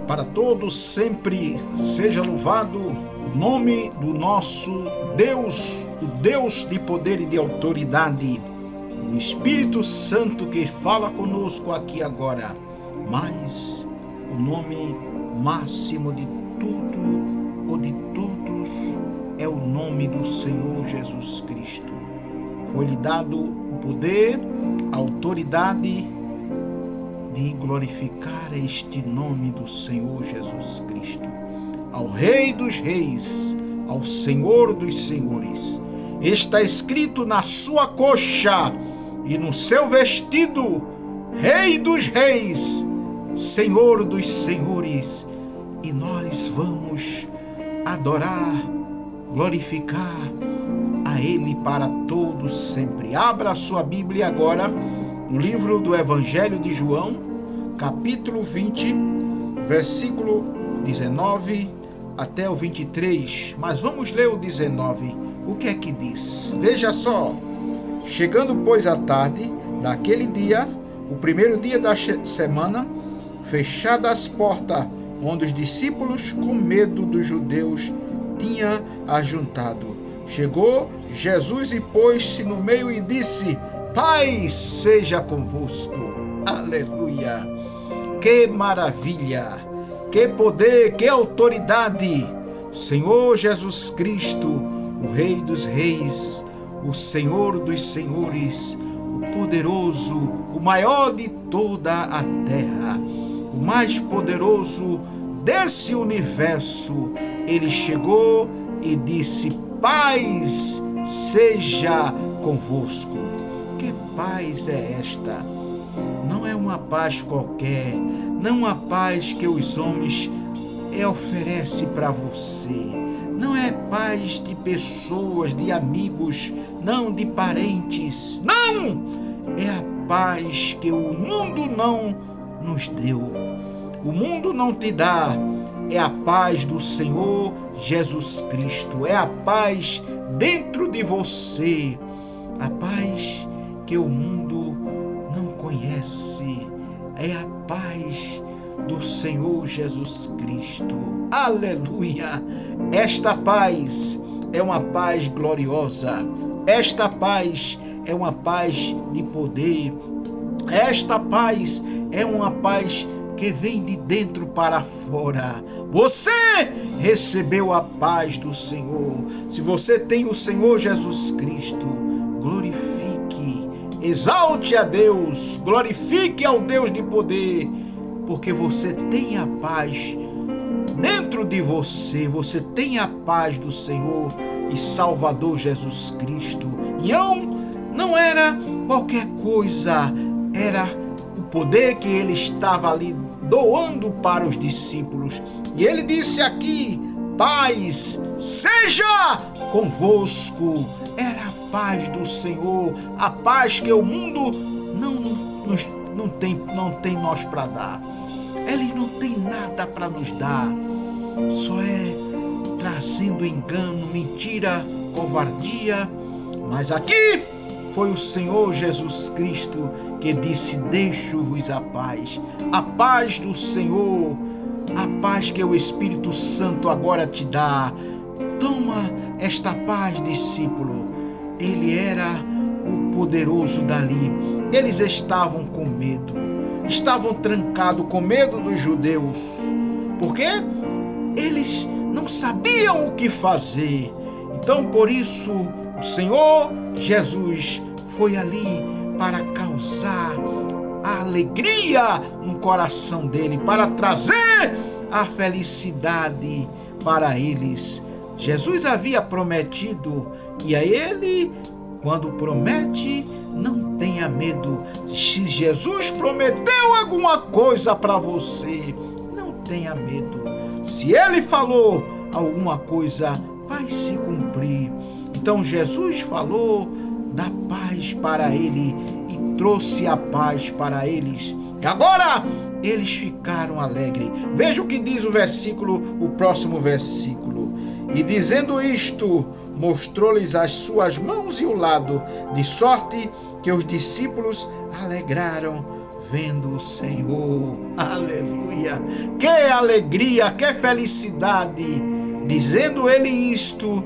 Para todos sempre seja louvado o nome do nosso Deus, o Deus de poder e de autoridade, o Espírito Santo que fala conosco aqui agora, mas o nome máximo de tudo ou de todos é o nome do Senhor Jesus Cristo. Foi-lhe dado o poder, a autoridade de glorificar este nome do Senhor Jesus Cristo, ao Rei dos Reis, ao Senhor dos Senhores. Está escrito na sua coxa e no seu vestido, Rei dos Reis, Senhor dos Senhores. E nós vamos adorar, glorificar a Ele para todos sempre. Abra a sua Bíblia agora no livro do Evangelho de João, capítulo 20, versículo 19 até o 23. Mas vamos ler o 19. O que é que diz? Veja só. Chegando, pois, à tarde daquele dia, o primeiro dia da semana, fechadas as portas, onde os discípulos, com medo dos judeus, tinham ajuntado, chegou Jesus e pôs-se no meio e disse: Paz seja convosco. Aleluia! Que maravilha! Que poder, que autoridade! O Senhor Jesus Cristo, o Rei dos Reis, o Senhor dos Senhores, o poderoso, o maior de toda a terra, o mais poderoso desse universo. Ele chegou e disse: Paz seja convosco. Que paz é esta? Não é uma paz qualquer, não uma paz que os homens oferecem para você. Não é paz de pessoas, de amigos, não de parentes. Não! É a paz que o mundo não nos deu. O mundo não te dá. É a paz do Senhor Jesus Cristo. É a paz dentro de você. A paz que o mundo não conhece. É a paz do Senhor Jesus Cristo. Aleluia! Esta paz é uma paz gloriosa. Esta paz é uma paz de poder. Esta paz é uma paz que vem de dentro para fora. Você recebeu a paz do Senhor. Se você tem o Senhor Jesus Cristo, glorifique, exalte a Deus, glorifique ao Deus de poder, porque você tem a paz dentro de você. Você tem a paz do Senhor e Salvador Jesus Cristo. E não era qualquer coisa, era o poder que ele estava ali doando para os discípulos. E ele disse aqui: paz seja convosco. Era a paz do Senhor, a paz que o mundo não tem nós para dar. Ele não tem nada para nos dar. Só é trazendo engano, mentira, covardia. Mas aqui foi o Senhor Jesus Cristo que disse: deixo-vos a paz. A paz do Senhor, a paz que o Espírito Santo agora te dá. Toma esta paz, discípulo. Ele era o poderoso dali. Eles estavam com medo. Estavam trancados com medo dos judeus. Porque eles não sabiam o que fazer. Então, por isso, o Senhor Jesus foi ali para causar a alegria no coração dele, para trazer a felicidade para eles. Jesus havia prometido, e a ele, quando promete, não tenha medo. Se Jesus prometeu alguma coisa para você, não tenha medo. Se ele falou alguma coisa, vai se cumprir. Então Jesus falou da paz para ele e trouxe a paz para eles. E agora eles ficaram alegres. Veja o que diz o próximo versículo. E dizendo isto, mostrou-lhes as suas mãos e o lado, de sorte que os discípulos alegraram vendo o Senhor. Aleluia! Que alegria, que felicidade! Dizendo ele isto,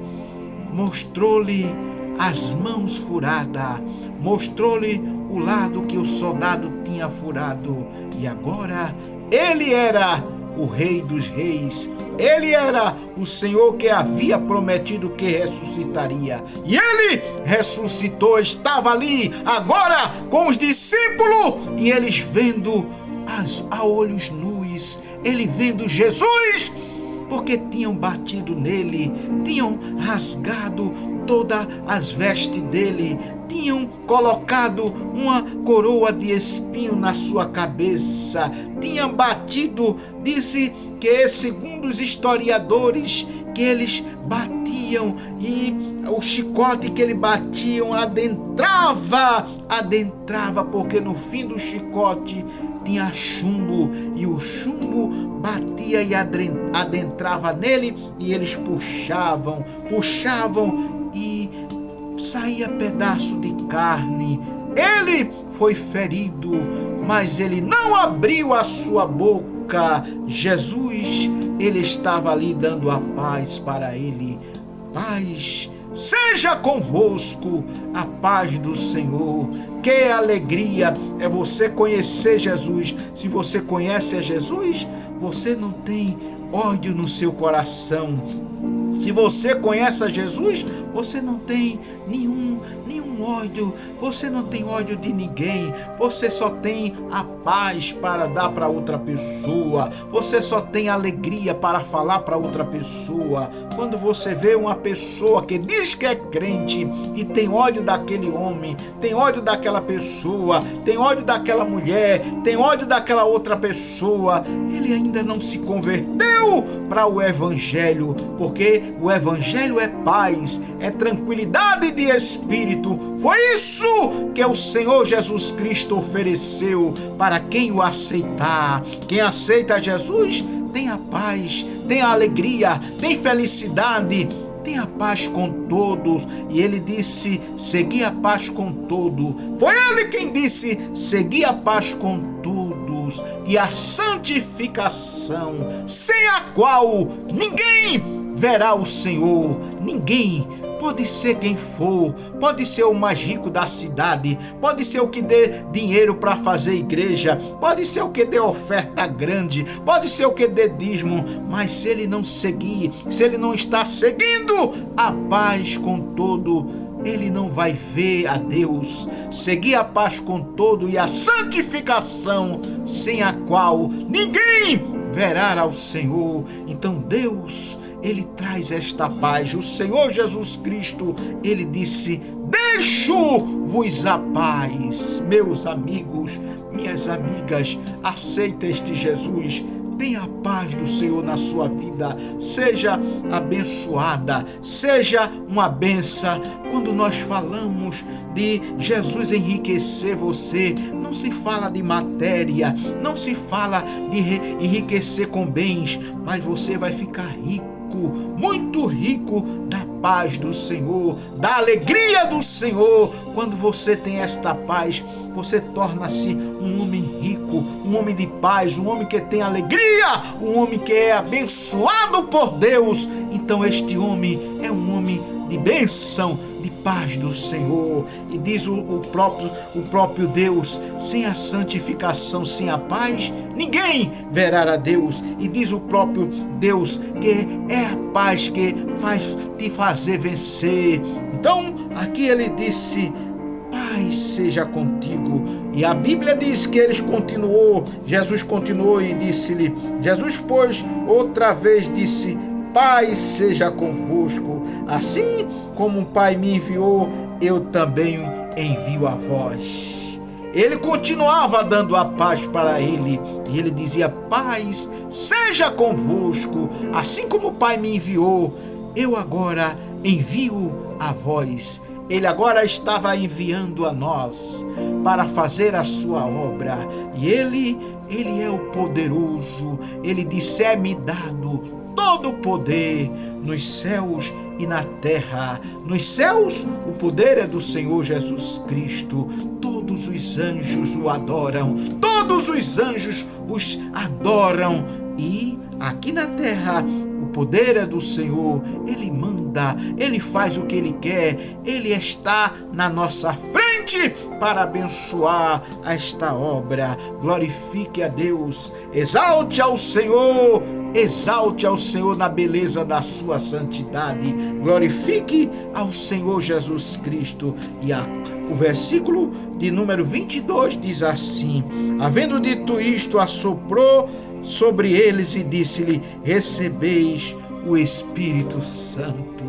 mostrou-lhe as mãos furadas, mostrou-lhe o lado que o soldado tinha furado. E agora ele era o Rei dos Reis. Ele era o Senhor que havia prometido que ressuscitaria. E ele ressuscitou, estava ali agora com os discípulos. E eles vendo a olhos nus, ele vendo Jesus, porque tinham batido nele, tinham rasgado todas as vestes dele, tinham colocado uma coroa de espinho na sua cabeça, tinham batido, disse que segundo os historiadores, que eles batiam e o chicote que eles batiam adentrava, porque no fim do chicote tinha chumbo, e o chumbo batia e adentrava nele, e eles puxavam e saía pedaço de carne. Ele foi ferido, mas ele não abriu a sua boca. Jesus, ele estava ali dando a paz para ele. Paz seja convosco, a paz do Senhor. Que alegria é você conhecer Jesus. Se você conhece a Jesus, você não tem ódio no seu coração. Se você conhece a Jesus, você não tem nenhum ódio, você não tem ódio de ninguém, você só tem a paz para dar para outra pessoa, você só tem alegria para falar para outra pessoa. Quando você vê uma pessoa que diz que é crente e tem ódio daquele homem, tem ódio daquela pessoa, tem ódio daquela mulher, tem ódio daquela outra pessoa, ele ainda não se converteu para o Evangelho, porque o Evangelho é paz, é tranquilidade de espírito. Foi isso que o Senhor Jesus Cristo ofereceu para quem o aceitar. Quem aceita Jesus tem a paz, tem a alegria, tem felicidade, tem a paz com todos. E ele disse: segui a paz com todos. Foi ele quem disse: segui a paz com todos e a santificação, sem a qual ninguém verá o Senhor. Ninguém. Pode ser quem for, pode ser o mais rico da cidade, pode ser o que dê dinheiro para fazer igreja, pode ser o que dê oferta grande, pode ser o que dê dízimo, mas se ele não seguir, se ele não está seguindo a paz com todo, ele não vai ver a Deus. Seguir a paz com todo e a santificação, sem a qual ninguém verá ao Senhor. Então Deus, ele traz esta paz. O Senhor Jesus Cristo, ele disse: deixo-vos a paz. Meus amigos, minhas amigas, aceita este Jesus. Tenha a paz do Senhor na sua vida. Seja abençoada, seja uma bênção. Quando nós falamos de Jesus enriquecer você, não se fala de matéria, não se fala de enriquecer com bens, mas você vai ficar rico, muito rico da paz do Senhor, da alegria do Senhor. Quando você tem esta paz, você torna-se um homem rico, um homem de paz, um homem que tem alegria, um homem que é abençoado por Deus. Então este homem é um homem de bênção, de paz do Senhor. E diz o próprio Deus: sem a santificação, sem a paz, ninguém verá a Deus. E diz o próprio Deus que é a paz que vai te fazer vencer. Então aqui ele disse: paz seja contigo. E a Bíblia diz que Jesus continuou e disse-lhe, Jesus, pois, outra vez disse: paz seja convosco. Assim como o Pai me enviou, eu também envio a vós. Ele continuava dando a paz para ele, e ele dizia: paz seja convosco. Assim como o Pai me enviou, eu agora envio a vós. Ele agora estava enviando a nós para fazer a sua obra. E ele é o poderoso. Ele disse: é-me dado todo o poder nos céus e na terra. Nos céus, o poder é do Senhor Jesus Cristo. Todos os anjos o adoram, todos os anjos os adoram. E aqui na terra, o poder é do Senhor. Ele manda, Ele faz o que Ele quer. Ele está na nossa frente para abençoar esta obra. Glorifique a Deus, exalte ao Senhor na beleza da sua santidade. Glorifique ao Senhor Jesus Cristo. E o versículo de número 22 diz assim: havendo dito isto, assoprou sobre eles e disse-lhe: recebeis o Espírito Santo.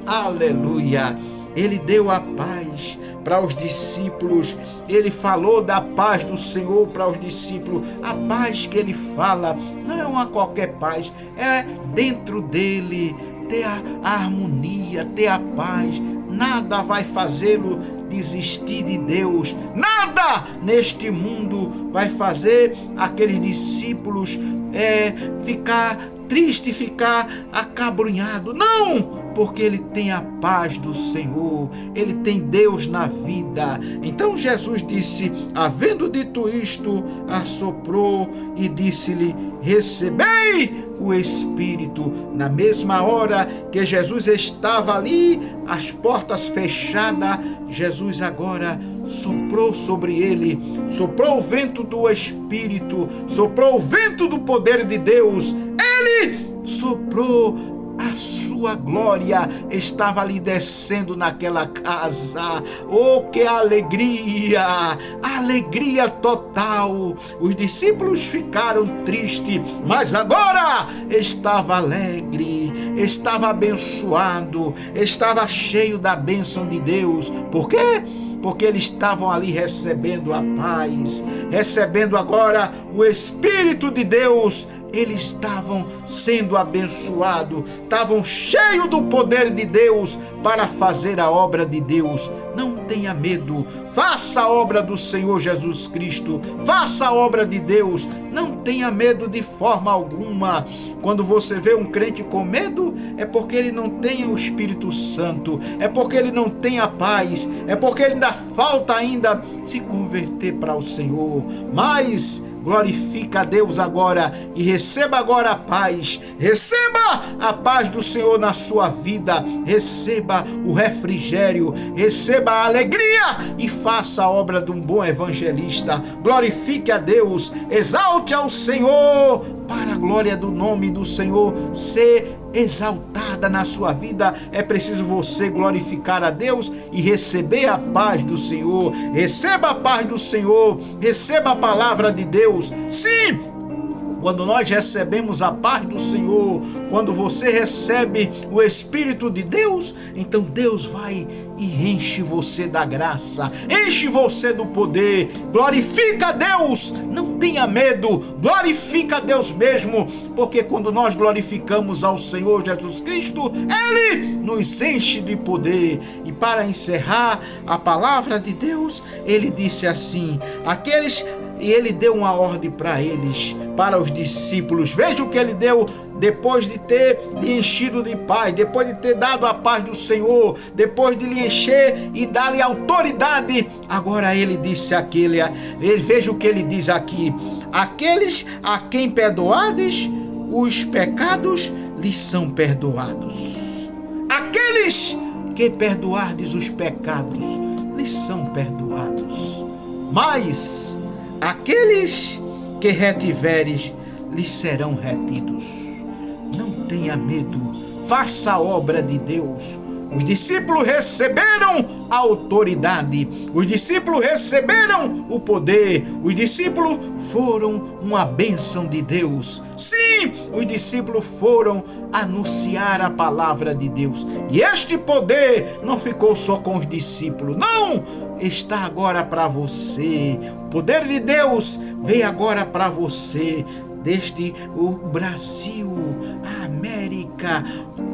Aleluia! Ele deu a paz para os discípulos. Ele falou da paz do Senhor para os discípulos. A paz que ele fala não é uma qualquer paz, é dentro dele ter a harmonia, ter a paz. Nada vai fazê-lo desistir de Deus. Nada neste mundo vai fazer aqueles discípulos ficar triste, ficar acabrunhado. Não! Porque ele tem a paz do Senhor, ele tem Deus na vida. Então Jesus disse, havendo dito isto, assoprou e disse-lhe: recebei o Espírito. Na mesma hora que Jesus estava ali, as portas fechadas, Jesus agora soprou sobre ele, soprou o vento do Espírito, soprou o vento do poder de Deus. Ele soprou, a sua glória estava ali descendo naquela casa. Oh, que alegria! Alegria total. Os discípulos ficaram tristes, mas agora estava alegre, estava abençoado, estava cheio da bênção de Deus. Por quê? Porque eles estavam ali recebendo a paz, recebendo agora o Espírito de Deus. Eles estavam sendo abençoados, estavam cheios do poder de Deus para fazer a obra de Deus. Não tenha medo, faça a obra do Senhor Jesus Cristo, faça a obra de Deus, não tenha medo de forma alguma. Quando você vê um crente com medo, é porque ele não tem o Espírito Santo, é porque ele não tem a paz, é porque ele ainda falta se converter para o Senhor. Mas glorifica a Deus agora e receba agora a paz. Receba a paz do Senhor na sua vida. Receba o refrigério, receba a alegria e faça a obra de um bom evangelista. Glorifique a Deus, exalte ao Senhor, para a glória do nome do Senhor ser exaltada na sua vida. É preciso você glorificar a Deus e receber a paz do Senhor. Receba a paz do Senhor, receba a palavra de Deus. Sim, quando nós recebemos a paz do Senhor, quando você recebe o Espírito de Deus, então Deus vai e enche você da graça, enche você do poder. Glorifica a Deus, não tenha medo, glorifica a Deus mesmo, porque quando nós glorificamos ao Senhor Jesus Cristo, Ele nos enche de poder. E para encerrar a palavra de Deus, Ele disse assim, e ele deu uma ordem para eles, para os discípulos. Veja o que ele deu depois de ter lhe enchido de paz, depois de ter dado a paz do Senhor, depois de lhe encher e dar-lhe autoridade. Agora ele disse veja o que ele diz aqui: aqueles a quem perdoardes os pecados lhes são perdoados. Aqueles que perdoardes os pecados lhes são perdoados. Mas aqueles que retiveres lhes serão retidos. Não tenha medo, faça a obra de Deus. Os discípulos receberam a autoridade, os discípulos receberam o poder, os discípulos foram uma bênção de Deus. Sim, os discípulos foram anunciar a palavra de Deus. E este poder não ficou só com os discípulos, não! Está agora para você. O poder de Deus veio agora para você. Desde o Brasil, a América,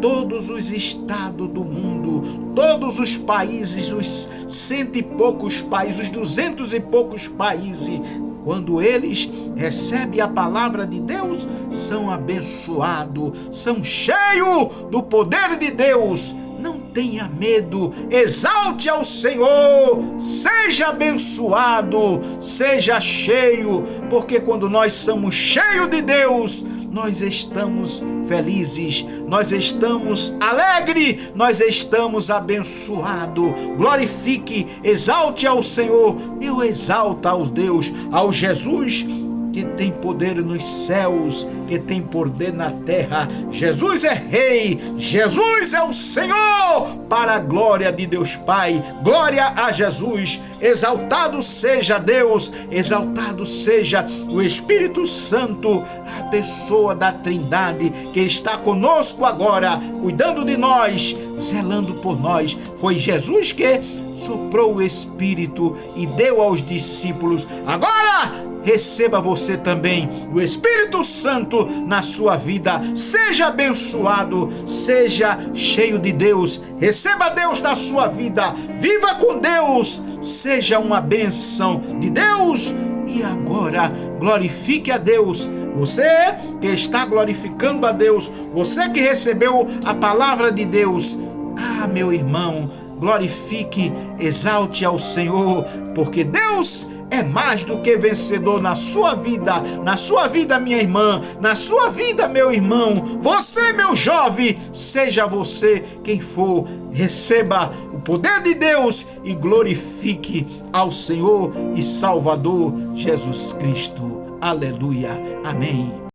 todos os estados do mundo, todos os países, os 100 e poucos países, os 200 e poucos países, quando eles recebem a palavra de Deus, são abençoados, são cheios do poder de Deus. não tenha medo, exalte ao Senhor, seja abençoado, seja cheio, porque quando nós somos cheios de Deus, nós estamos felizes, nós estamos alegres, nós estamos abençoados. Glorifique, exalte ao Senhor. Eu exalto ao Deus, ao Jesus, que tem poder nos céus, que tem poder na terra. Jesus é Rei, Jesus é o Senhor, para a glória de Deus Pai. Glória a Jesus. Exaltado seja Deus, exaltado seja o Espírito Santo, a pessoa da Trindade que está conosco agora, cuidando de nós, zelando por nós. Foi Jesus que soprou o Espírito e deu aos discípulos. Agora receba você também o Espírito Santo na sua vida. Seja abençoado, seja cheio de Deus. Receba Deus na sua vida. Viva com Deus. Seja uma bênção de Deus. E agora glorifique a Deus. Você que está glorificando a Deus, você que recebeu a palavra de Deus, meu irmão, glorifique, exalte ao Senhor, porque Deus é mais do que vencedor na sua vida, minha irmã, na sua vida, meu irmão. Você, meu jovem, seja você quem for, receba o poder de Deus e glorifique ao Senhor e Salvador Jesus Cristo. Aleluia. Amém.